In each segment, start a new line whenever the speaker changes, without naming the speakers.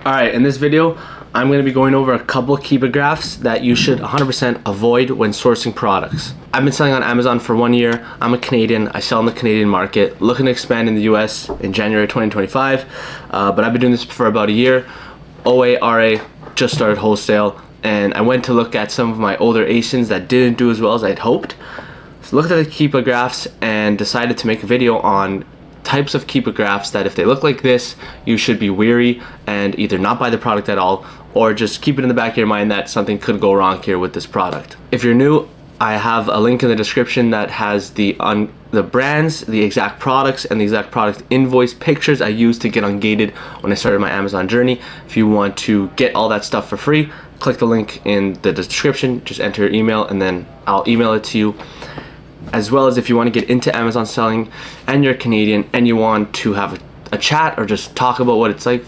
Alright, in this video, I'm going to be going over a couple of KEEPA graphs that you should 100% avoid when sourcing products. I've been selling on Amazon for 1 year. I'm a Canadian. I sell in the Canadian market, looking to expand in the US in January 2025. But I've been doing this for about a year. OA, RA, just started wholesale, and I went to look at some of my older ASINs that didn't do as well as I'd hoped. So looked at the KEEPA graphs and decided to make a video on types of KEEPA graphs that if they look like this, you should be wary and either not buy the product at all, or just keep it in the back of your mind that something could go wrong here with this product. If you're new, I have a link in the description that has the brands, the exact products, and the exact product invoice pictures I used to get ungated when I started my Amazon journey. If you want to get all that stuff for free, click the link in the description, just enter your email and then I'll email it to you. As well as if you want to get into Amazon selling and you're Canadian and you want to have a chat or just talk about what it's like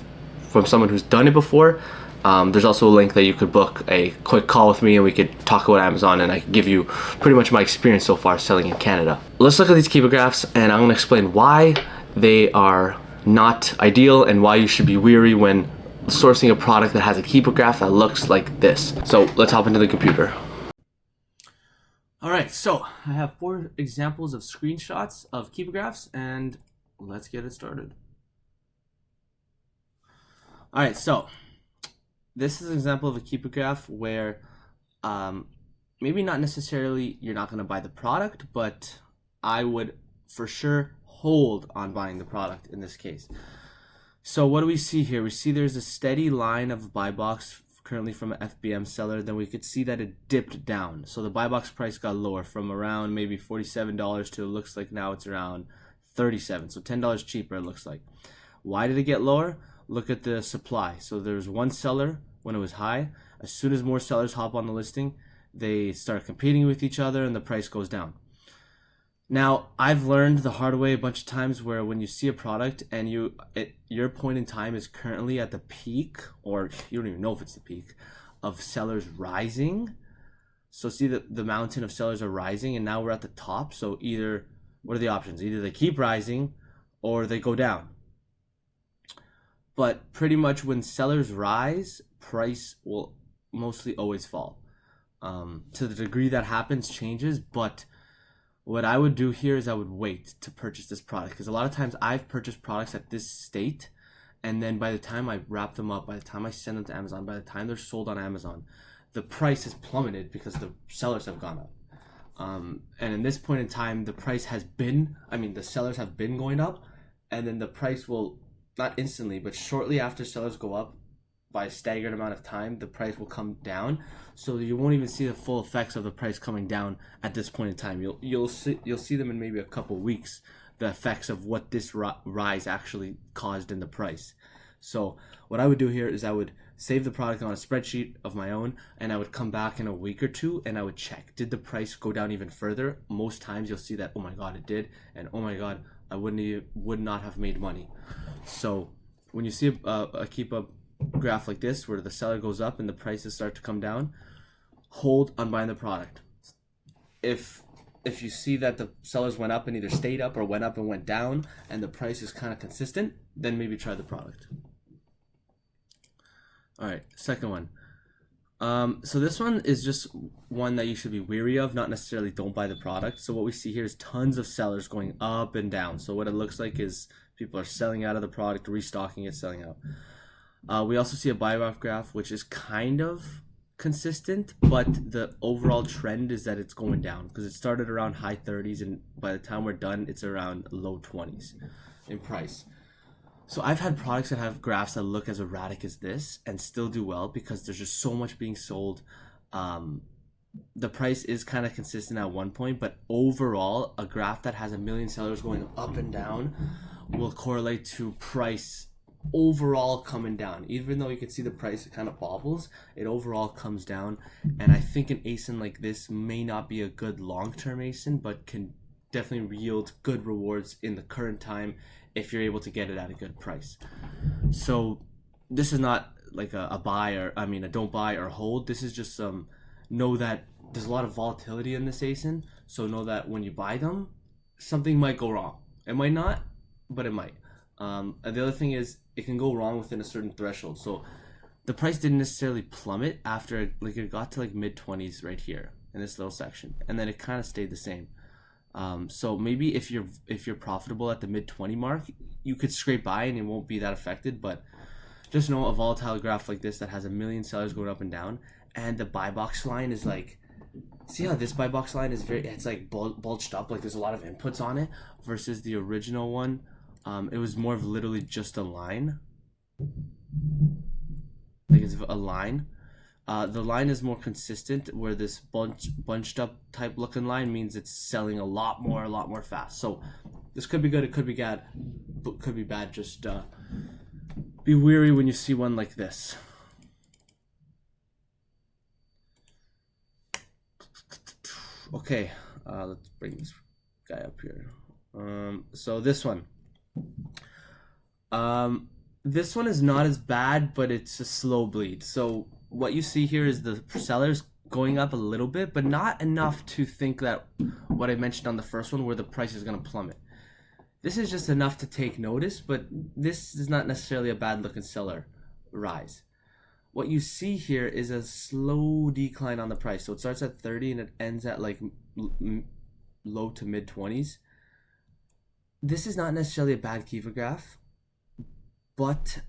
from someone who's done it before, there's also a link that you could book a quick call with me and we could talk about Amazon and I can give you pretty much my experience so far selling in Canada. Let's look at these KEEPA graphs and I'm going to explain why they are not ideal and why you should be wary when sourcing a product that has a KEEPA graph that looks like this. So let's hop into the computer. Alright, so I have 4 examples of screenshots of KEEPA graphs and let's get it started. Alright, so this is an example of a KEEPA graph where maybe not necessarily you're not going to buy the product, but I would for sure hold on buying the product in this case. So what do we see here? We see there's a steady line of buy box currently from an FBA seller. Then we could see that it dipped down. So the buy box price got lower from around maybe $47 to it looks like now it's around $37. So $10 cheaper it looks like. Why did it get lower? Look at the supply. So there's one seller when it was high. As soon as more sellers hop on the listing, they start competing with each other and the price goes down. Now, I've learned the hard way a bunch of times where when you see a product and your point in time is currently at the peak, or you don't even know if it's the peak, of sellers rising. So see that the mountain of sellers are rising and now we're at the top. So either, what are the options? Either they keep rising or they go down. But pretty much when sellers rise, price will mostly always fall. To the degree that happens changes, but what I would do here is I would wait to purchase this product, because a lot of times I've purchased products at this state and then by the time I wrap them up, by the time I send them to Amazon, by the time they're sold on Amazon, the price has plummeted because the sellers have gone up. And in this point in time, the price has been, the sellers have been going up, and then the price will, not instantly, but shortly after sellers go up, by a staggered amount of time, the price will come down. So you won't even see the full effects of the price coming down at this point in time. You'll see them in maybe a couple weeks, the effects of what this rise actually caused in the price. So what I would do here is I would save the product on a spreadsheet of my own and I would come back in a week or two and I would check, did the price go down even further? Most times you'll see that, oh my god, it did, and oh my god, I would not have made money. So when you see a KEEPA graph like this where the seller goes up and the prices start to come down, hold on buying the product. If you see that the sellers went up and either stayed up or went up and went down and the price is kind of consistent, then maybe try the product. Alright, second one. So this one is just one that you should be wary of, not necessarily don't buy the product. So what we see here is tons of sellers going up and down. So what it looks like is people are selling out of the product, restocking it, selling out. We also see a buy-off graph, which is kind of consistent, but the overall trend is that it's going down because it started around high 30s and by the time we're done, it's around low 20s in price. So I've had products that have graphs that look as erratic as this and still do well because there's just so much being sold. The price is kind of consistent at one point, but overall, a graph that has 1 million sellers going up and down will correlate to price overall coming down. Even though you can see the price, it kind of bobbles, it overall comes down. And I think an ASIN like this may not be a good long-term ASIN, but can definitely yield good rewards in the current time if you're able to get it at a good price. So this is not like a buy or a don't buy or hold. This is just know that there's a lot of volatility in this ASIN, so know that when you buy them, something might go wrong. It might not, but it might. And the other thing is it can go wrong within a certain threshold. So the price didn't necessarily plummet after, like, it got to like mid 20s right here in this little section, and then it kind of stayed the same. So maybe if you're profitable at the mid 20 mark, you could scrape by and it won't be that affected. But just know a volatile graph like this that has a million sellers going up and down, and the buy box line is like, see how this buy box line is it's like bulged up, like there's a lot of inputs on it, versus the original one. It was more of literally just a line, like it's a line. The line is more consistent, where this bunched up type looking line means it's selling a lot more fast. So this could be good, it could be bad, Just be wary when you see one like this. Okay, let's bring this guy up here. So this one. This one is not as bad, but it's a slow bleed. So what you see here is the sellers going up a little bit, but not enough to think that what I mentioned on the first one, where the price is going to plummet. This is just enough to take notice, but this is not necessarily a bad looking seller rise. What you see here is a slow decline on the price. So it starts at 30 and it ends at like low to mid 20s. This is not necessarily a bad KEEPA graph, but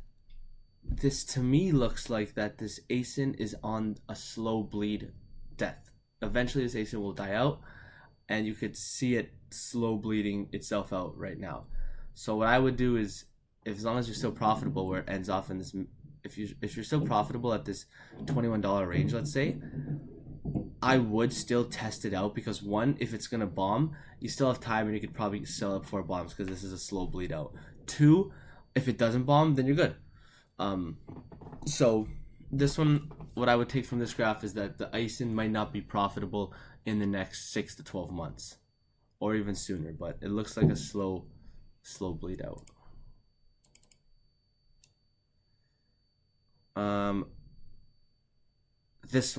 this to me looks like that this ASIN is on a slow bleed death. Eventually this ASIN will die out, and you could see it slow bleeding itself out right now. So what I would do is, as long as you're still profitable where it ends off in this, if you're still profitable at this $21 range, let's say, I would still test it out, because one, if it's gonna bomb, you still have time and you could probably sell it before it bombs, because this is a slow bleed out. Two, if it doesn't bomb, then you're good. So this one, what I would take from this graph is that the ASIN might not be profitable in the next 6 to 12 months, or even sooner, but it looks like a slow bleed out. This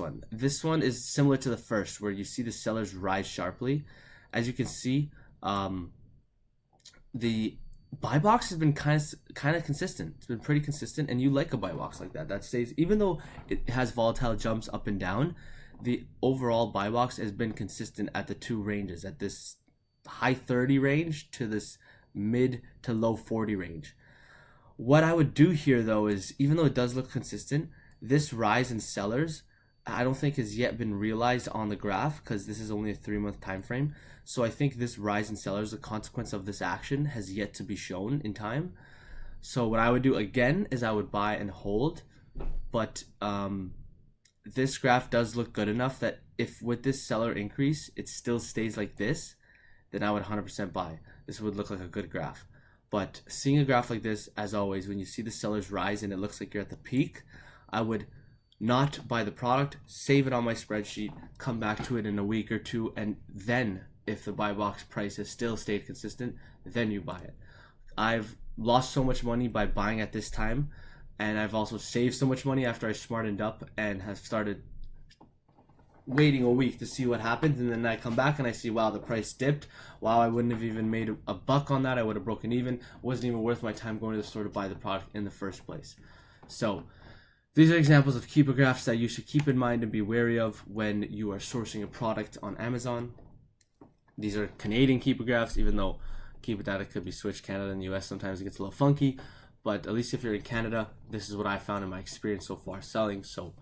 one is similar to the first, where you see the sellers rise sharply. As you can see, the buy box has been kind of consistent. It's been pretty consistent, and you like a buy box like that stays, even though it has volatile jumps up and down. The overall buy box has been consistent at the two ranges, at this high 30 range to this mid to low 40 range. What I would do here though is, even though it does look consistent, this rise in sellers I don't think has yet been realized on the graph, because this is only a 3-month time frame. So I think this rise in sellers, the consequence of this action, has yet to be shown in time. So what I would do again is I would buy and hold, but this graph does look good enough that if with this seller increase it still stays like this, then I would 100% buy. This would look like a good graph. But seeing a graph like this, as always, when you see the sellers rise and it looks like you're at the peak, I would not buy the product, save it on my spreadsheet, come back to it in a week or two, and then if the buy box price has still stayed consistent, then you buy it. I've lost so much money by buying at this time, and I've also saved so much money after I smartened up and have started waiting a week to see what happens, and then I come back and I see, wow, the price dipped. Wow, I wouldn't have even made a buck on that. I would have broken even. It wasn't even worth my time going to the store to buy the product in the first place. So these are examples of KEEPA graphs that you should keep in mind and be wary of when you are sourcing a product on Amazon. These are Canadian KEEPA graphs, even though KEEPA data could be switched Canada and US. Sometimes it gets a little funky, but at least if you're in Canada, this is what I found in my experience so far selling. So